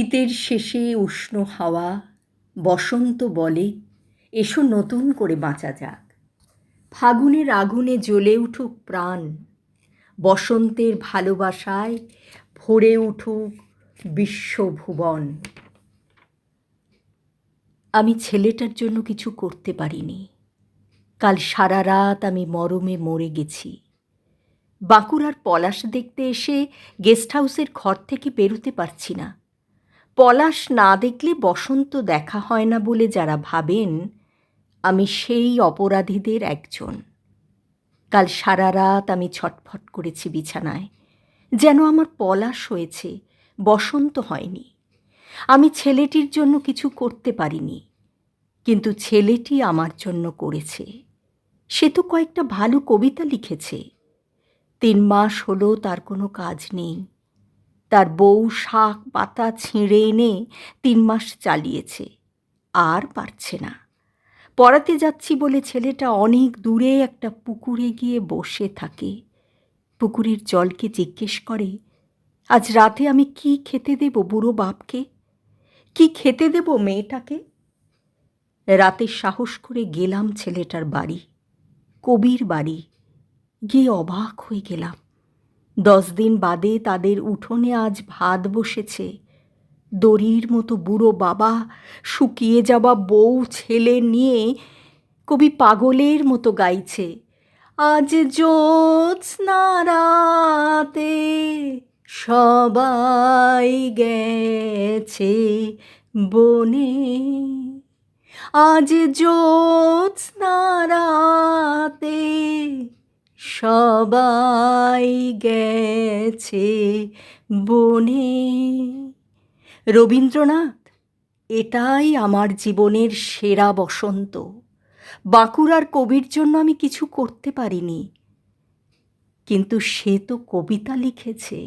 শীতের শেষে উষ্ণ হাওয়া বসন্ত বলে, এসো নতুন করে বাঁচা যাক। ফাগুনের আগুনে জ্বলে উঠুক প্রাণ, বসন্তের ভালোবাসায় ভরে উঠুক বিশ্বভুবন। আমি ছেলেটার জন্য কিছু করতে পারিনি। কাল সারা রাত আমি মরমে মরে গেছি। বাঁকুড়ার পলাশ দেখতে এসে গেস্ট হাউসের ঘর থেকে বেরোতে পারছি না। পলাশ না দেখলে বসন্ত দেখা হয় না বলে যারা ভাবেন, আমি সেই অপরাধীদের একজন। কাল সারা রাত আমি ছটফট করেছি বিছানায়, যেন আমার পলাশ হয়েছে, বসন্ত হয়নি। আমি ছেলেটির জন্য কিছু করতে পারিনি, কিন্তু ছেলেটি আমার জন্য করেছে। সে তো কয়েকটা ভালো কবিতা লিখেছে। 3 মাস হলো তার কোনো কাজ নেই। তার বউ শাক পাতা ছিঁড়ে এনে 3 মাস চালিয়েছে, আর পারছে না। পড়াতে যাচ্ছি বলে ছেলেটা অনেক দূরে একটা পুকুরে গিয়ে বসে থাকে। পুকুরের জলকে জিজ্ঞেস করে, আজ রাতে আমি কি খেতে দেব বুড়ো বাপকে, কি খেতে দেব মেয়েটাকে। রাতে সাহস করে গেলাম ছেলেটার বাড়ি, কবির বাড়ি। গিয়ে অবাক হয়ে গেলাম। 10 দিন বাদে তাদের উঠোনে আজ ভাত বসেছে। দড়ির মতো বুড়ো বাবা, শুকিয়ে যাওয়া বউ ছেলে নিয়ে কবি পাগলের মতো গাইছে, আজ জ্যোৎস্না রাতে সবাই গেছে বনে, আজ জ্যোৎস্না রাতে সবাই গেছে বনে। রবীন্দ্রনাথ, এটাই আমার জীবনের সেরা বসন্ত। বাঁকুড়ার কবির জন্য আমি কিছু করতে পারিনি, কিন্তু সে তো কবিতা লিখেছে।